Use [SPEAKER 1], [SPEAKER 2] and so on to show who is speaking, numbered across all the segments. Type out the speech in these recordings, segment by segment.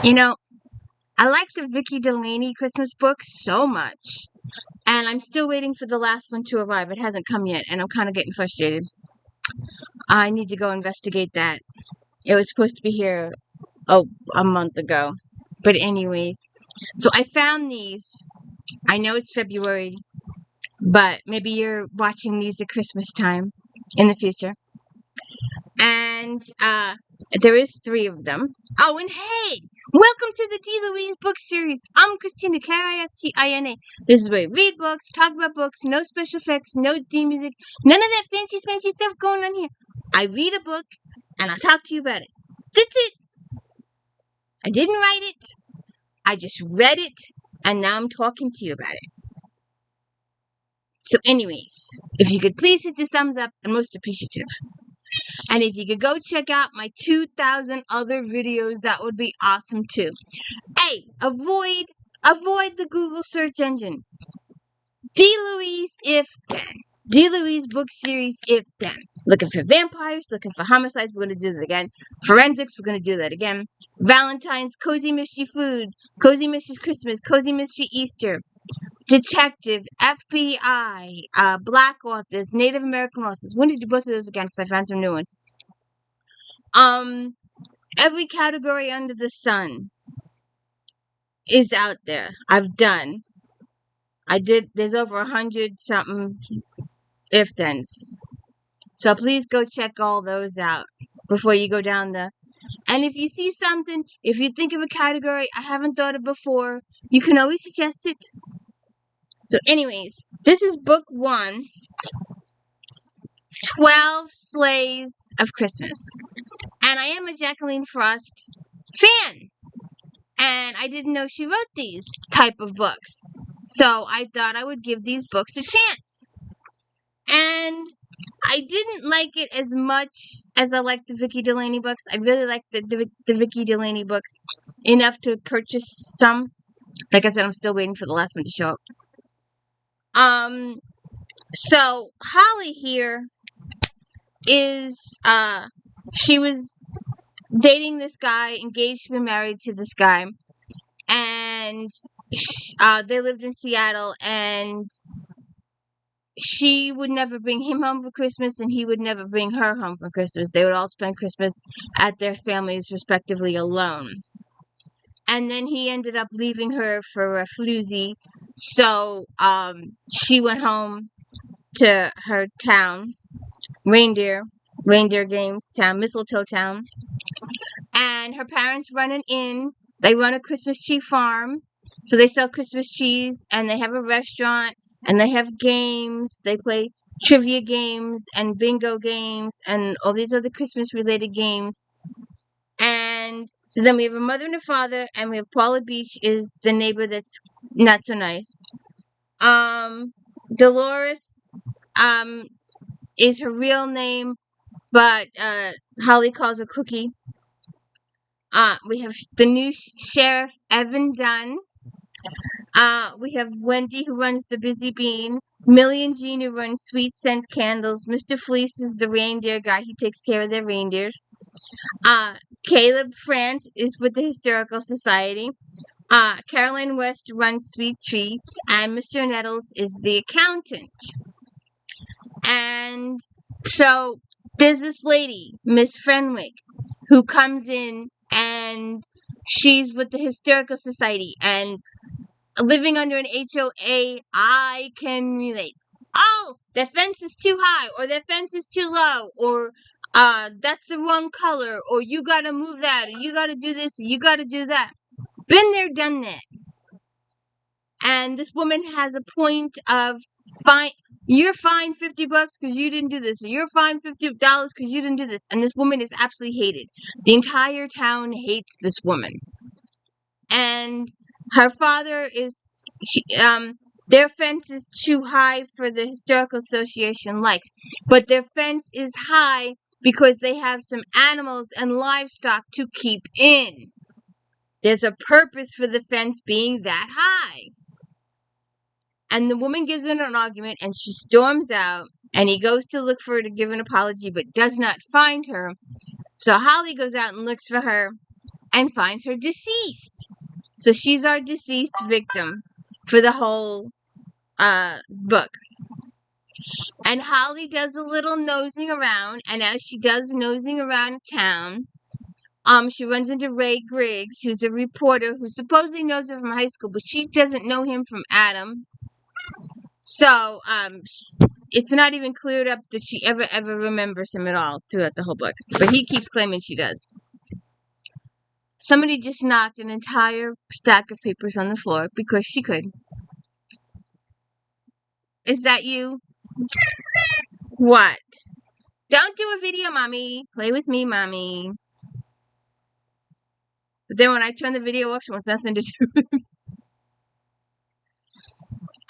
[SPEAKER 1] You know, I like the Vicki Delany Christmas book so much, and I'm still waiting for the last one to arrive. It hasn't come yet, and I'm kind of getting frustrated. I need to go investigate that. It was supposed to be here, a month ago. But anyways, so I found these. I know it's February, but maybe you're watching these at Christmas time in the future. And there is 3 of them. Oh, and hey, welcome to the D. Louise book series. I'm Christina, Kristina. This is where we read books, talk about books, no special effects, no theme music, none of that fancy stuff going on here. I read a book and I talk to you about it. That's it. I didn't write it. I just read it, and now I'm talking to you about it. So anyways, if you could please hit the thumbs up, I'm most appreciative. And if you could go check out my 2,000 other videos, that would be awesome too. Hey, avoid the Google search engine. D. Louise if then. D. Louise book series if then. Looking for vampires, looking for homicides, we're going to do that again. Forensics, we're going to do that again. Valentine's, cozy mystery food, cozy mystery Christmas, cozy mystery Easter. Detective, FBI, Black authors, Native American authors. We're going to do both of those again because I found some new ones. Every category under the sun is out there. I've done. There's over 100 something if-thens. So please go check all those out before you go down there. And if you see something, if you think of a category I haven't thought of before, you can always suggest it. So anyways, this is book 1, 12 Sleighs of Christmas. And I am a Jacqueline Frost fan. And I didn't know she wrote these type of books. So I thought I would give these books a chance. And I didn't like it as much as I liked the Vicki Delany books. I really liked the Vicki Delany books enough to purchase some. Like I said, I'm still waiting for the last one to show up. So Holly here is, she was dating this guy, engaged to be married to this guy, and they lived in Seattle, and she would never bring him home for Christmas, and he would never bring her home for Christmas. They would all spend Christmas at their families respectively alone. And then he ended up leaving her for a floozy, so she went home to her town, Reindeer Games Town, Mistletoe Town, and her parents run an inn. They run a Christmas tree farm, so they sell Christmas trees, and they have a restaurant, and they have games. They play trivia games and bingo games and all these other Christmas-related games. And so then we have a mother and a father, and we have Paula Beach is the neighbor that's not so nice. Dolores is her real name, but Holly calls her Cookie. We have the new sheriff, Evan Dunn. We have Wendy, who runs the Busy Bean. Millie and Jean, who run Sweet Scent Candles. Mr. Fleece is the reindeer guy. He takes care of their reindeers. Caleb France is with the Historical Society. Caroline West runs Sweet Treats. And Mr. Nettles is the accountant. And so there's this lady, Miss Fenwick, who comes in, and she's with the Historical Society, and living under an HOA, I can relate. Oh, that fence is too high, or that fence is too low, or that's the wrong color, or you gotta move that, or you gotta do this, or you gotta do that. Been there, done that. And this woman has a point of you're fined $50 because you didn't do this, or you're fined $50 because you didn't do this. And this woman is absolutely hated. The entire town hates this woman. And her father is, their fence is too high for the Historical Association likes. But their fence is high because they have some animals and livestock to keep in. There's a purpose for the fence being that high. And the woman gives her an argument, and she storms out, and he goes to look for her to give an apology, but does not find her. So Holly goes out and looks for her, and finds her deceased. So she's our deceased victim for the whole book. And Holly does a little nosing around, and as she does nosing around town, she runs into Ray Griggs, who's a reporter who supposedly knows her from high school, but she doesn't know him from Adam. So, it's not even cleared up that she ever remembers him at all throughout the whole book. But he keeps claiming she does. Somebody just knocked an entire stack of papers on the floor because she could. Is that you? What? Don't do a video, Mommy. Play with me, Mommy. But then when I turn the video off, she wants nothing to do with me.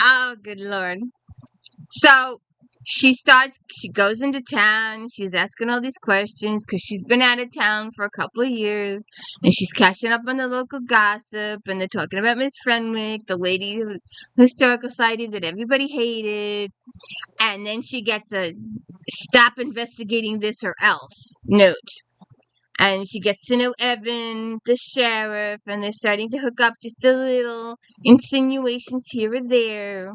[SPEAKER 1] Oh, good Lord. So, she goes into town, she's asking all these questions because she's been out of town for a couple of years, and she's catching up on the local gossip, and they're talking about Miss Frenwick, the lady who's historical society that everybody hated, and then she gets a stop investigating this or else note. And she gets to know Evan, the sheriff, and they're starting to hook up just a little insinuations here or there.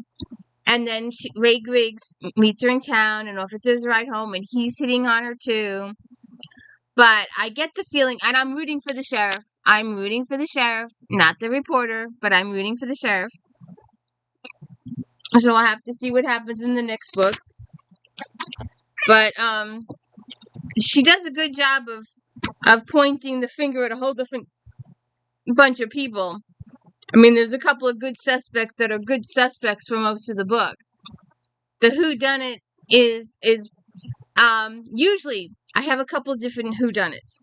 [SPEAKER 1] And then Ray Griggs meets her in town and offers her a ride home, and he's hitting on her too. But I get the feeling, and I'm rooting for the sheriff. I'm rooting for the sheriff, not the reporter, but I'm rooting for the sheriff. So I'll have to see what happens in the next books. But she does a good job of pointing the finger at a whole different bunch of people. I mean, there's a couple of good suspects that are good suspects for most of the book. The whodunit is usually I have a couple of different whodunits.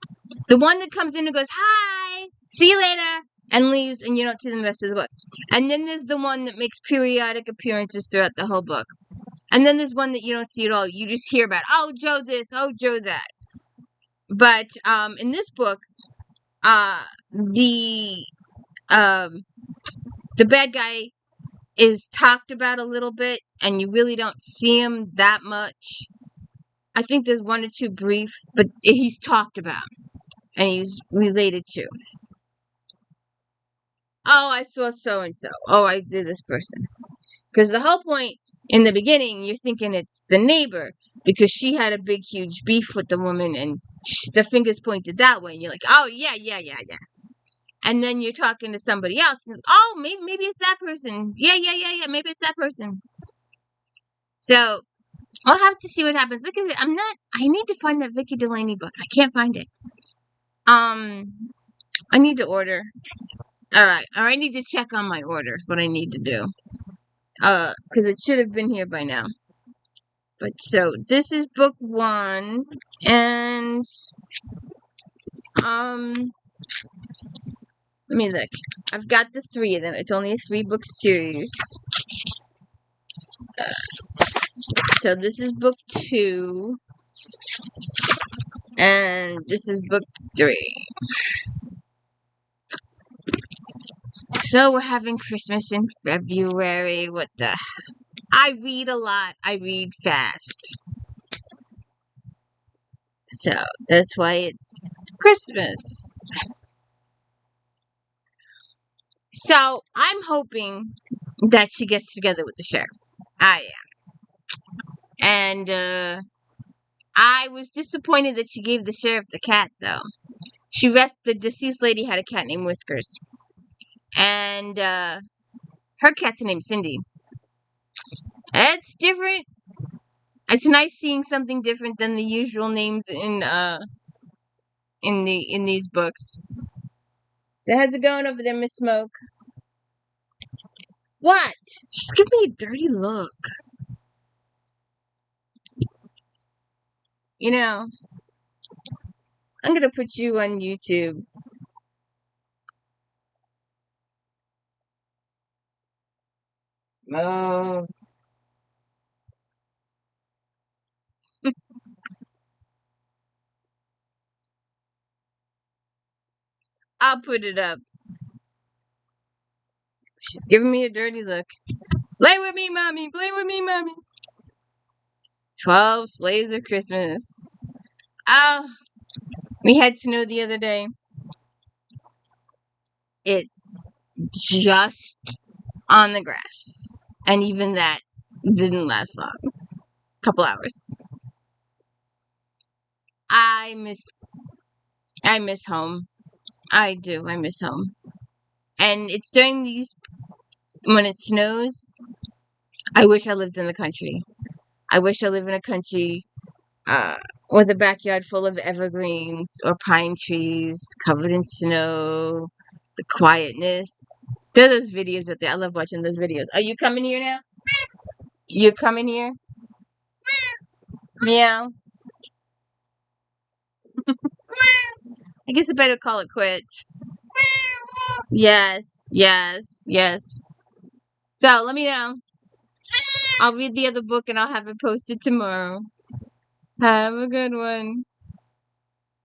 [SPEAKER 1] The one that comes in and goes, "Hi, see you later," and leaves, and you don't see the rest of the book. And then there's the one that makes periodic appearances throughout the whole book. And then there's one that you don't see at all. You just hear about, oh, Joe this, oh, Joe that. But in this book, the bad guy is talked about a little bit, and you really don't see him that much. I think there's one or two brief, but he's talked about, and he's related to. Oh, I saw so-and-so. Oh, I did this person. Because the whole point, in the beginning, you're thinking it's the neighbor, because she had a big, huge beef with the woman, and the finger's pointed that way, and you're like, oh, yeah. And then you're talking to somebody else, and oh, maybe it's that person. Yeah, maybe it's that person. So, I'll have to see what happens. Look at it. I need to find that Vicki Delany book. I can't find it. I need to order. Alright, or I need to check on my orders, what I need to do. Because it should have been here by now. But so, this is book 1, and, let me look. I've got the 3 of them. It's only a 3-book series. So this is book 2. And this is book 3. So we're having Christmas in February. What the? I read a lot. I read fast. So that's why it's Christmas. So I'm hoping that she gets together with the sheriff. I am. And I was disappointed that she gave the sheriff the cat, though. The deceased lady had a cat named Whiskers. And her cat's named Cindy. It's different. It's nice seeing something different than the usual names in these books. So how's it going over there, Miss Smoke? What? She's giving me a dirty look. You know, I'm gonna put you on YouTube. Oh. I'll put it up. She's giving me a dirty look. Play with me, Mommy. Play with me, Mommy. 12 Slaves of Christmas. Oh, we had snow the other day. it just on the grass. And even that didn't last long. Couple hours. I miss home. I do. I miss home. And it's during these, when it snows, I wish I lived in the country. I wish I lived in a country uh, with a backyard full of evergreens or pine trees covered in snow, the quietness. There are those videos out there. I love watching those videos. Are you coming here now? You're coming here? Meow. I guess I better call it quits. Yes, yes, yes. So let me know. I'll read the other book and I'll have it posted tomorrow. Have a good one.